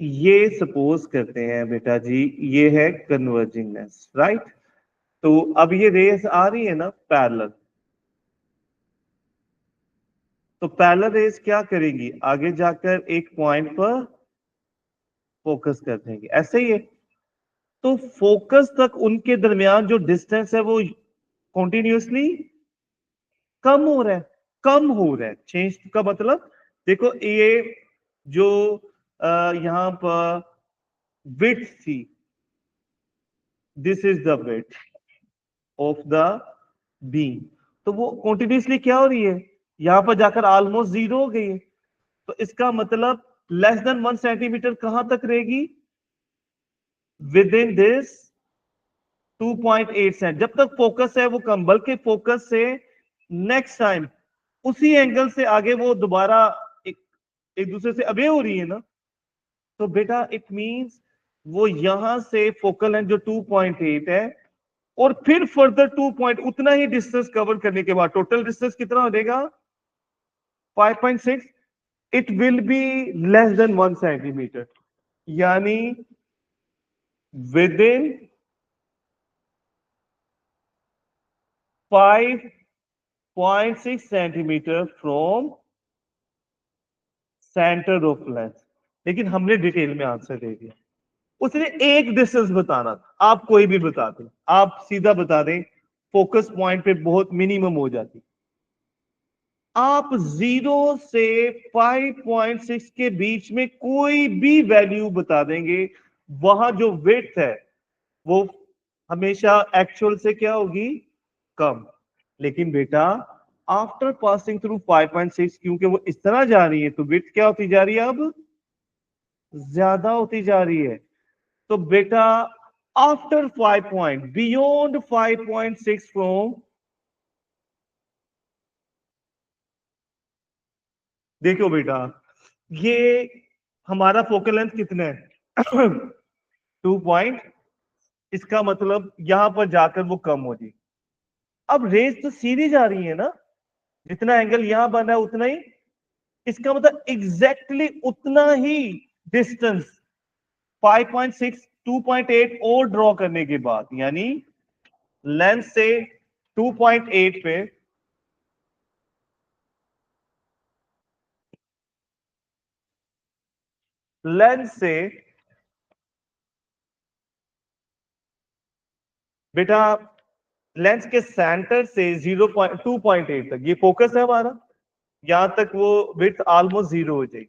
ये suppose करते हैं बेटा जी, ये है converging lens, right. तो अब ये रेस आ रही है ना पैरेलल, तो पैरेलल रेस क्या करेंगी, आगे जाकर एक पॉइंट पर फोकस कर देंगे, ऐसे ही है। तो फोकस तक उनके दरमियान जो डिस्टेंस है वो कॉन्टिन्यूसली कम हो रहा है, कम हो रहा है। चेंज का मतलब देखो, ये जो यहां पर विड्थ थी, this is the width of the beam, तो वो कॉन्टिन्यूसली क्या हो रही है, यहां पर जाकर ऑलमोस्ट जीरो हो गई है। तो इसका मतलब लेस देन 1 सेंटीमीटर कहां तक रहेगी, विद इन दिस 2.8 सेंट। जब तक फोकस है वो कम, बल्कि फोकस से नेक्स्ट टाइम उसी एंगल से आगे वो दोबारा एक, एक दूसरे से अवे हो रही है ना। तो बेटा इट मींस वो यहां से फोकल लेंथ जो 2.8 है, और फिर फर्दर 2 पॉइंट उतना ही डिस्टेंस कवर करने के बाद टोटल डिस्टेंस कितना हो जाएगा 5.6। It will be less than 1 centimetre, यानी within 5.6 centimetre from centre of lens. लेकिन हमने डिटेल में आंसर दे दिया, उसने एक डिस्टेंस बताना था, आप कोई भी बता दें, आप सीधा बता दें, फोकस पॉइंट पे बहुत मिनिमम हो जाती। आप 0 से 5.6 के बीच में कोई भी वैल्यू बता देंगे, वहां जो विड्थ है वो हमेशा एक्चुअल से क्या होगी, कम। लेकिन बेटा आफ्टर पासिंग थ्रू 5.6, क्योंकि वो इस तरह जा रही है, तो विड्थ क्या होती जा रही है, अब ज्यादा होती जा रही है। तो बेटा आफ्टर 5 पॉइंट, बियॉन्ड 5.6 फ्रॉम, देखो बेटा ये हमारा फोकल लेंथ कितना है 2 पॉइंट, इसका मतलब यहां पर जाकर वो कम हो जाएगी। अब रेस तो सीधी जा रही है ना, जितना एंगल यहां बना है उतना ही, इसका मतलब एग्जैक्टली उतना ही डिस्टेंस 5.6 2.8 और ड्रॉ करने के बाद, यानी लेंस से 2.8 पे लेंस से बेटा लेंस के सेंटर से 2.8 तक ये फोकस है हमारा, यहां तक वो विड्थ ऑलमोस्ट जीरो हो जाएगी।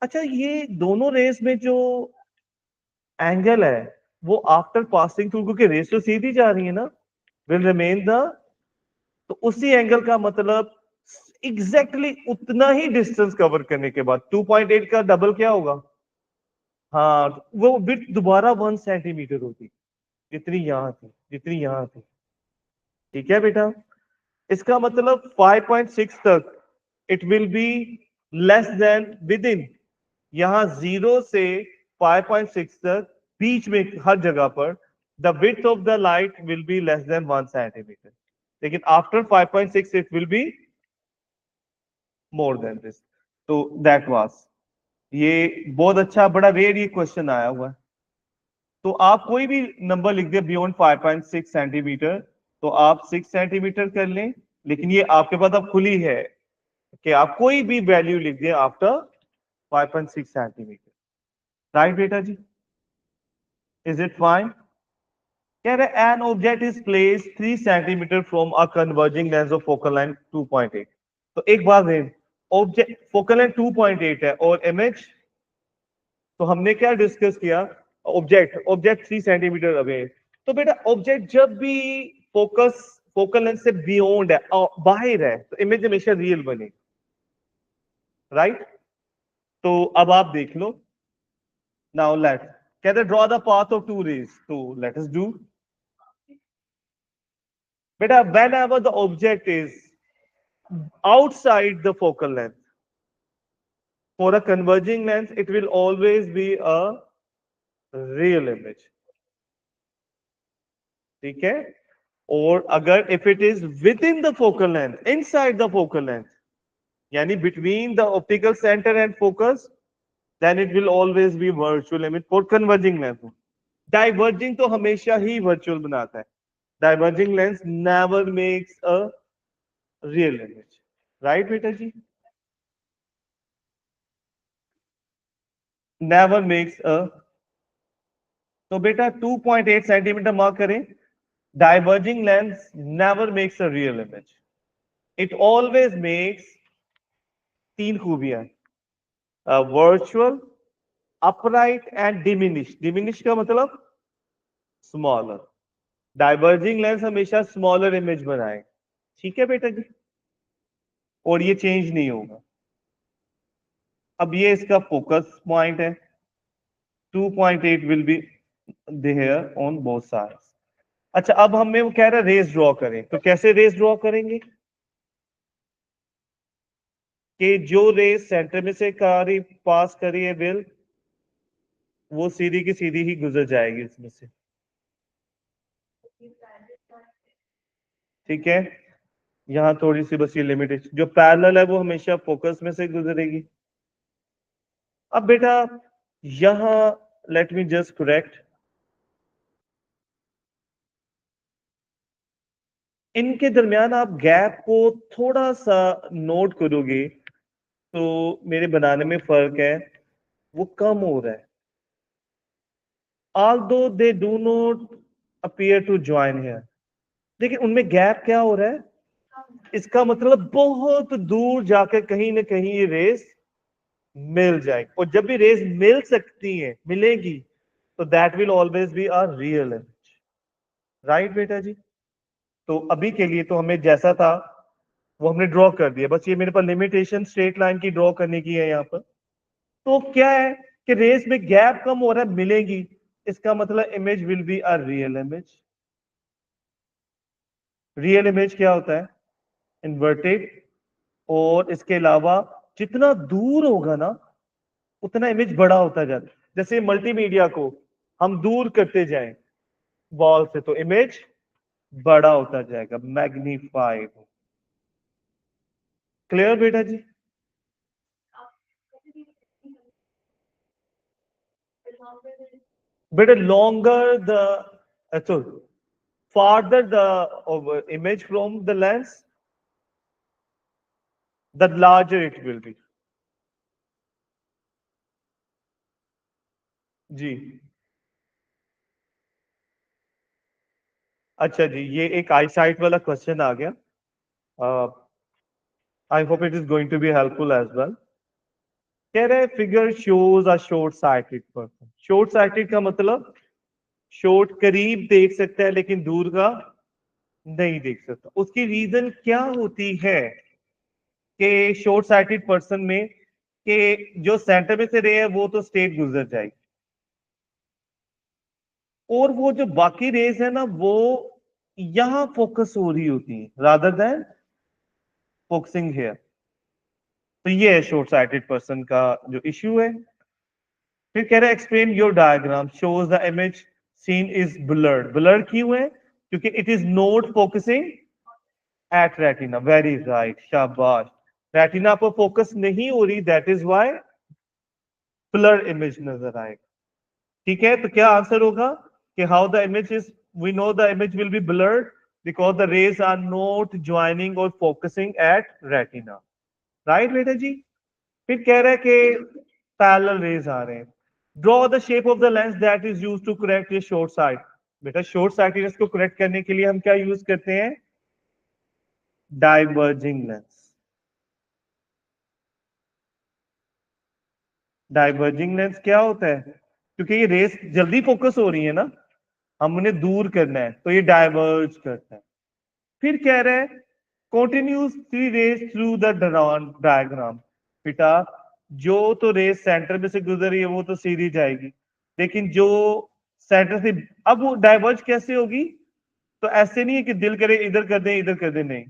अच्छा, ये दोनों रेस में जो एंगल है वो आफ्टर पासिंग थ्रू, क्योंकि रेस तो सीधी जा रही है ना, विल रिमेन द, तो उसी एंगल का मतलब एग्जैक्टली उतना ही डिस्टेंस कवर करने के बाद 2.8 का डबल क्या होगा, हाँ वो विड्थ दोबारा 1 सेंटीमीटर होती, जितनी यहां थी, जितनी यहां थी। ठीक है बेटा, इसका मतलब 5.6 तक it will be less then, with in, यहां 0 से 5.6 तक बीच में हर जगह पर the width of the light will be less than 1 centimetre. लेकिन after 5.6 it will be more than this. तो दैट वाज, ये बहुत अच्छा, बड़ा रेयर ये क्वेश्चन आया हुआ है। तो आप कोई भी नंबर लिख दे बियॉन्ड 5.6 सेंटीमीटर, तो आप 6 सेंटीमीटर कर लें, लेकिन ये आपके पास अब खुली है कि आप कोई भी वैल्यू लिख दें आफ्टर 5.6 सेंटीमीटर। राइट बेटा जी, इज इट फाइन? कह रहे an object is place 3 centimetre from a converging lens of focal length 2.8। तो एक बात है, ऑब्जेक्ट फोकल लेंथ 2.8 है और इमेज, तो हमने क्या डिस्कस किया, ऑब्जेक्ट ऑब्जेक्ट 3 सेंटीमीटर अवे। तो बेटा ऑब्जेक्ट जब भी फोकस फोकल लेंथ से बियॉन्ड है, बाहर है, तो इमेज हमेशा रियल बनेगी, राइट। तो अब आप देख लो, नाउ लेट कहते draw the path of two rays, तो लेट अस डू। बेटा whenever the object is outside the focal length, for a converging lens it will always be a real image, ठीक है। और अगर if it is within the focal length, inside the focal length, यानी between the optical center and focus, then it will always be virtual image for converging lens. Diverging तो हमेशा ही virtual बनाता है, diverging lens never makes a real image, right बेटा जी, never makes a। तो बेटा 2.8 centimetre mark करें। Diverging lens never makes a real image. It always makes तीन खूबियां, virtual, upright and diminished. Diminished का मतलब smaller. Diverging lens हमेशा smaller image बनाए, ठीक है बेटा जी, और ये चेंज नहीं होगा। अब ये इसका फोकस पॉइंट है, 2.8 will be there on both sides. अच्छा, अब हमें वो कह रहा है रेस ड्रॉ करें, तो कैसे रेस ड्रॉ करेंगे कि जो रेस सेंटर में से कारी पास करी है विल, वो सीधी की सीधी ही गुजर जाएगी इसमें से, ठीक है। यहाँ थोड़ी सी बस ये लिमिटेशन, जो पैरेलल है वो हमेशा फोकस में से गुजरेगी। अब बेटा यहाँ लेट मी जस्ट करेक्ट, इनके दरमियान आप गैप को थोड़ा सा नोट करोगे तो मेरे बनाने में फर्क है, वो कम हो रहा है। although they do not appear to join here, देखिए उनमें गैप क्या हो रहा है, इसका मतलब बहुत दूर जाकर कहीं ना कहीं ये रेस मिल जाएगी, और जब भी रेस मिल सकती है, मिलेगी, तो that will always be a real image, right बेटा जी। तो अभी के लिए तो हमें जैसा था वो हमने ड्रॉ कर दिया, बस ये मेरे पास लिमिटेशन स्ट्रेट लाइन की ड्रॉ करने की है यहाँ पर। तो क्या है कि रेस में गैप कम हो रहा है, मिलेगी, इसका मतलब image will be a real image. Real image क्या होता है, इन्वर्टेड, और इसके अलावा जितना दूर होगा ना उतना इमेज बड़ा होता जाता है। जैसे मल्टीमीडिया को हम दूर करते जाएं वॉल से, तो इमेज बड़ा होता जाएगा, मैग्नीफाइड। क्लियर बेटा जी। बेटा लॉन्गर द, अच्छा, farther the image from the lens, the larger it will be। जी, अच्छा जी, ये एक आई साइट वाला क्वेश्चन आ गया, I hope it is going to be helpful as well. कह रहे figure shows a short sighted person. Short sighted का मतलब शॉर्ट करीब देख सकता है लेकिन दूर का नहीं देख सकता। उसकी रीजन क्या होती है कि शॉर्ट साइटेड पर्सन में कि जो सेंटर में से रे है वो तो स्ट्रेट गुजर जाएगी, और वो जो बाकी रेज है ना वो यहां फोकस हो रही होती है रादर देन फोकसिंग हेयर। तो ये है शॉर्ट साइटेड पर्सन का जो इश्यू है। फिर कह रहा है explain your diagram shows the image seen is blurred. Blurred क्यों है, क्योंकि it is not focusing at retina. Very right, शाबाश। रेटिना पर फोकस नहीं हो रही, that is why blur image नजर आएगा, ठीक है। तो क्या आंसर होगा कि how the image is, we know the image will be blurred because the rays are not joining और फोकसिंग एट रेटिना, राइट बेटा जी। फिर कह रहा है कि पैरेलल रेज आ रहे हैं, draw the shape of the lens that is used to correct ये शॉर्ट साइट। बेटा शॉर्ट साइटेडनेस को करेक्ट करने के लिए हम क्या यूज करते हैं, डाइवर्जिंग लेंस। डाइवर्जिंग लेंस क्या होता है, क्योंकि ये रेस जल्दी फोकस हो रही है ना, हम उन्हें दूर करना है तो ये डाइवर्ज करता है। फिर कह रहे हैं continuously rays through the diagram. बेटा जो तो रेस सेंटर में से गुजर रही है वो तो सीधी जाएगी, लेकिन जो सेंटर से, अब वो डाइवर्ज कैसे होगी? तो ऐसे नहीं है कि दिल करे इधर कर दें इधर कर दें, नहीं,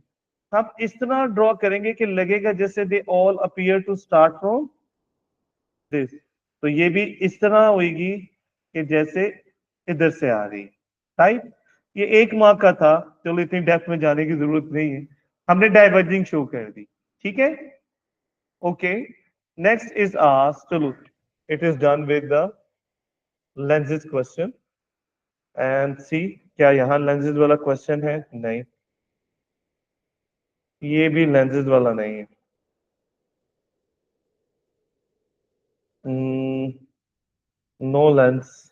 हम इस तरह ड्रॉ करेंगे कि लगेगा जैसे they all appear to start from this. तो ये भी इस तरह होगी कि जैसे इधर से आ रही है, राइट। ये 1 मार्क का था, चलो इतनी डेप्थ में जाने की जरूरत नहीं है, हमने डाइवर्जिंग शो कर दी, ठीक है। ओके, नेक्स्ट इज आस्क्ड, चलो it is done with the lenses question and see, क्या यहाँ लेंसेज वाला क्वेश्चन है? नहीं, ये भी लेंसेज वाला नहीं है। नो लेंस,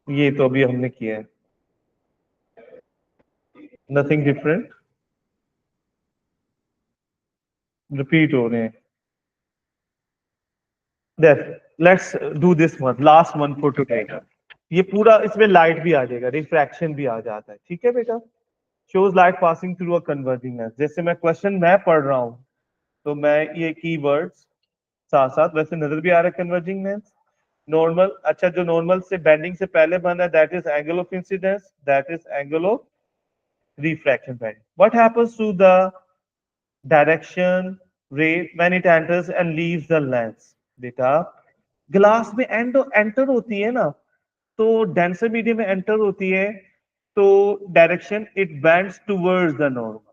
ये तो अभी हमने किया है, नथिंग डिफरेंट, रिपीट हो रहे हैं। Let's do this one, last one for today. ये पूरा इसमें लाइट भी आ जाएगा, रिफ्रैक्शन भी आ जाता है, ठीक है बेटा। Shows light passing through a converging lens. जैसे मैं क्वेश्चन मैं पढ़ रहा हूँ तो मैं ये कीवर्ड्स साथ साथ वैसे नजर भी आ रहा है, कन्वर्जिंग लेंस, नॉर्मल। अच्छा, जो नॉर्मल से बेंडिंग से पहले बन रहा है that is angle of incidence, that is angle of refraction bending. What happens to the direction ray when it enters and leaves the lens? बेटा ग्लास में एंटर होती है ना, तो डेंसर मीडियम में एंटर होती है, तो direction it bends towards the normal.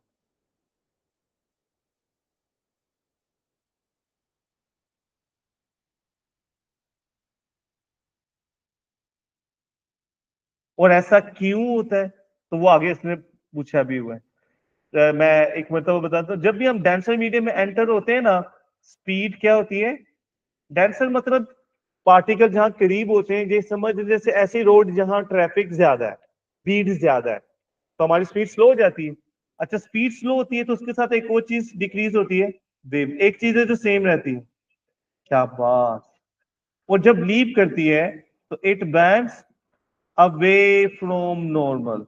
और ऐसा क्यों होता है तो वो आगे इसने पूछा भी हुआ है। मैं एक मतलब बताता हूँ, जब भी हम डेंसर मीडियम में एंटर होते हैं ना, स्पीड क्या होती है? डेंसर मतलब पार्टिकल जहां करीब होते हैं, ये समझ, जैसे ऐसी रोड जहां ट्रैफिक ज्यादा है, भीड़ ज्यादा है, तो हमारी स्पीड स्लो हो जाती है। अच्छा, स्पीड स्लो होती है तो उसके साथ एक और चीज डिक्रीज होती है, वेव। एक चीज है जो सेम रहती है, क्या बात। और जब लीव करती है तो it bends away from normal.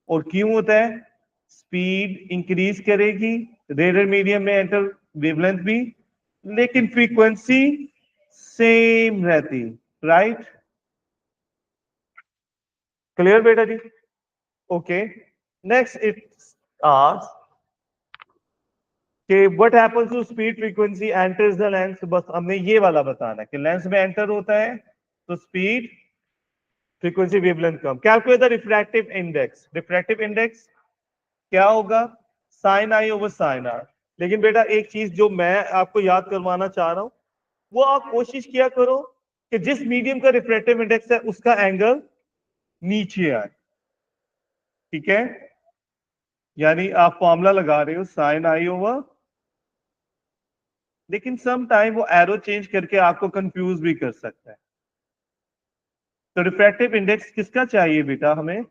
और क्यों होता है? स्पीड इंक्रीज करेगी, रेडर मीडियम में एंटर, वेवलेंथ भी, लेकिन फ्रीक्वेंसी सेम रहती, राइट। क्लियर बेटा जी? ओके, नेक्स्ट इट आस्क्स कि what happens to speed frequency enters the lens. बस हमने ये वाला बताना है कि लेंस में एंटर होता है तो स्पीड फ्रीक्वेंसी वेवलेंथ कम। Calculate the refractive index. Refractive index क्या होगा? Sine I over sine R. लेकिन बेटा एक चीज जो मैं आपको याद करवाना चाह रहा हूं, वो आप कोशिश किया करो कि जिस मीडियम का रिफ्रैक्टिव इंडेक्स है उसका एंगल नीचे आए, ठीक है। यानी आप फॉर्मूला लगा रहे हो साइन आई ओवर, लेकिन सम टाइम वो एरो चेंज करके आपको कंफ्यूज भी कर सकता है। तो रिफ्रैक्टिव इंडेक्स किसका चाहिए बेटा हमें?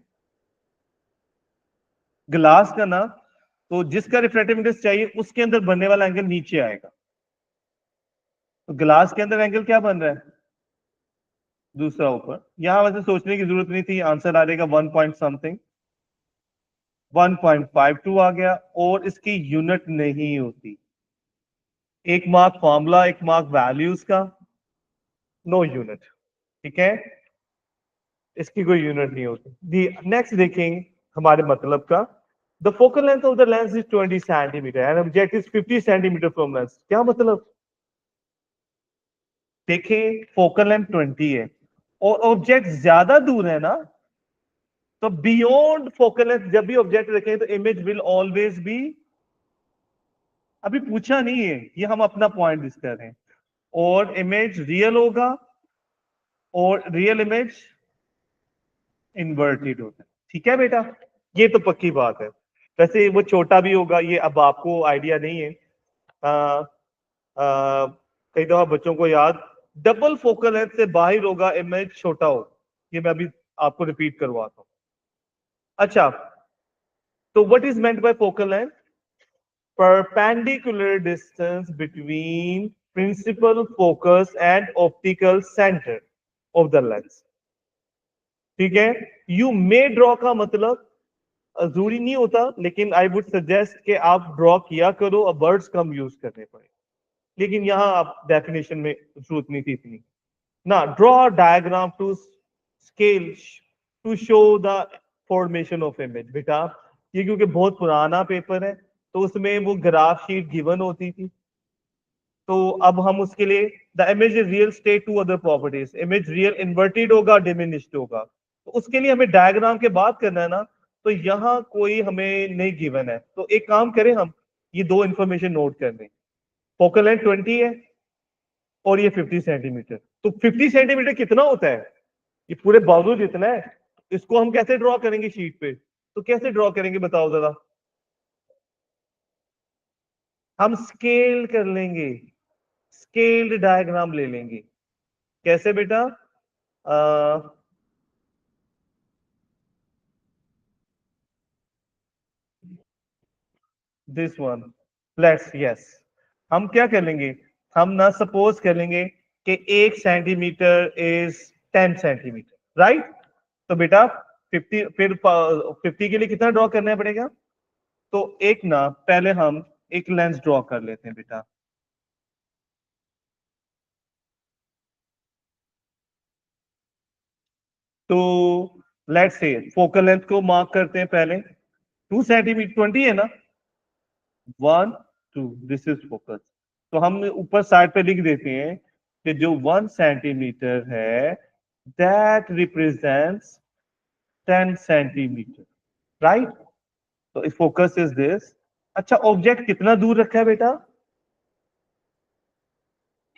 ग्लास का ना, तो जिसका रिफ्रैक्टिव इंडेक्स चाहिए उसके अंदर बनने वाला एंगल नीचे आएगा। तो ग्लास के अंदर एंगल क्या बन रहा है? दूसरा ऊपर। यहां वैसे सोचने की जरूरत नहीं थी, आंसर आ जाएगा 1 पॉइंट समथिंग, 1.52 आ गया। और इसकी यूनिट नहीं होती, 1 मार्क फॉर्मूला, 1 मार्क वैल्यूज का, नो यूनिट, ठीक है, इसकी कोई यूनिट नहीं होती। नेक्स्ट देखेंगे हमारे मतलब का। The focal length of the lens is 20 centimetre and object is 50 centimetre from lens. क्या मतलब? देखिए फोकल लेंथ 20 है और ऑब्जेक्ट ज्यादा दूर है ना, तो बियॉन्ड फोकल लेंथ जब भी ऑब्जेक्ट रखें तो इमेज विल ऑलवेज बी, अभी पूछा नहीं है, ये हम अपना पॉइंट डिस्कस कर रहे हैं। और इमेज रियल होगा और रियल इमेज इन्वर्टेड होता है, ठीक है बेटा, ये तो पक्की बात है। वैसे वो छोटा भी होगा, ये अब आपको आइडिया नहीं है। कई दफा बच्चों को याद, डबल फोकल लेंथ से बाहर होगा इमेज छोटा हो, ये मैं अभी आपको रिपीट करवाता हूं। अच्छा, तो what is meant by focal length? perpendicular distance between principal focus and optical center of the lens, ठीक है। यू मे ड्रॉ का मतलब जरूरी नहीं होता, लेकिन आई वुड सजेस्ट कि आप ड्रॉ किया करो और वर्ड्स कम यूज करने पड़े, लेकिन यहाँ आप डेफिनेशन में जरूरत नहीं थी इतनी ना। Draw diagram to scale to show the formation of image. बेटा ये क्योंकि बहुत पुराना पेपर है तो उसमें वो ग्राफ शीट गिवन होती थी, तो अब हम उसके लिए the image is real state to other properties, image real inverted होगा डिमिनिश्ड होगा, तो उसके लिए हमें डायग्राम के बात करना है ना, तो यहाँ कोई हमें नहीं गिवन है। तो एक काम करें हम, ये दो इंफॉर्मेशन नोट कर लें। फोकल लेंथ 20 है और ये 50 सेंटीमीटर। तो 50 सेंटीमीटर कितना होता है? ये पूरे बाजू जितना है। इसको हम कैसे ड्रॉ करेंगे शीट पे? तो कैसे ड्रॉ करेंगे बताओ जरा? हम स्केल कर लेंगे, स्केल्ड डायग्राम ले लेंगे। कैसे बेटा? This one, let's yes. हम क्या कर लेंगे, हम ना सपोज कर लेंगे कि 1 सेंटीमीटर इज 10 सेंटीमीटर, राइट? तो बेटा 50, फिर 50 के लिए कितना ड्रॉ करना पड़ेगा? तो एक ना पहले हम एक लेंस ड्रॉ कर लेते हैं बेटा। तो लेट्स से फोकल लेंथ को मार्क करते हैं पहले। 2 सेंटीमीटर 20 है ना? 1 2, दिस इज फोकस। तो हम ऊपर साइड पे लिख देते हैं कि जो 1 सेंटीमीटर है दैट रिप्रेजेंट्स 10 सेंटीमीटर, राइट? तो फोकस इज दिस। अच्छा ऑब्जेक्ट कितना दूर रखा है बेटा?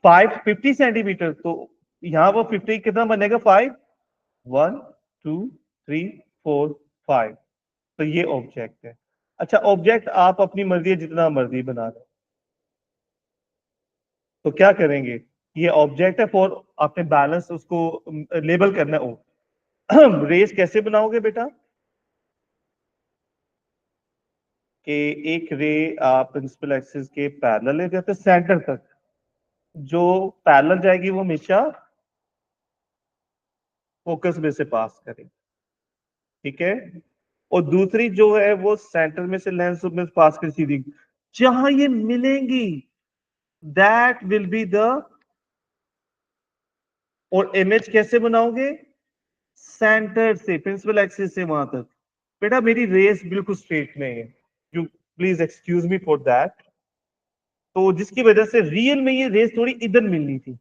50 सेंटीमीटर। तो यहाँ वो 50 कितना बनेगा? 5, 1 2 3 4 5। तो ये ऑब्जेक्ट है। अच्छा ऑब्जेक्ट आप अपनी मर्जी जितना मर्जी बना लो। तो क्या करेंगे, ये ऑब्जेक्ट है फॉर, आपने बैलेंस उसको लेबल करना है। रेस कैसे बनाओगे बेटा? कि एक रे आप प्रिंसिपल एक्सिस के पैरेलल ले जाते सेंटर तक, जो पैरेलल जाएगी वो हमेशा फोकस में से पास करेगी, ठीक है? और दूसरी जो है वो सेंटर में से लेंस में पास कर सीधी, जहां ये मिलेंगी दैट विल बी द। और इमेज कैसे बनाओगे? सेंटर से प्रिंसिपल एक्सिस से वहां तक। बेटा मेरी रेस बिल्कुल स्ट्रेट में है, you please excuse me for that. तो जिसकी वजह से रियल में ये रेस थोड़ी इधर मिलनी थी।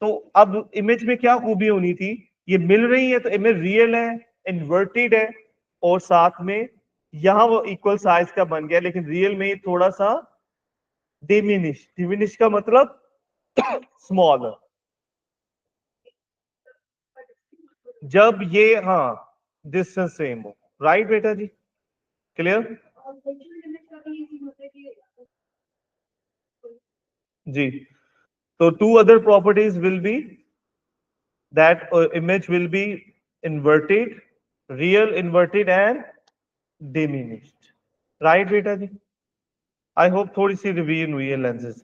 तो अब इमेज में क्या खूबी होनी थी, ये मिल रही है तो इमेज रियल है, इन्वर्टेड है, और साथ में यहां वो इक्वल साइज का बन गया, लेकिन रियल में थोड़ा सा डिमिनिश। डिमिनिश का मतलब स्मॉल। जब ये हाँ डिस्टेंस सेम हो, राइट बेटा जी? क्लियर? जी। तो two other properties will be that image will be inverted, real inverted and diminished, right बेटा जी? आई होप थोड़ी सी रिवीजन हुई है लेंसेज।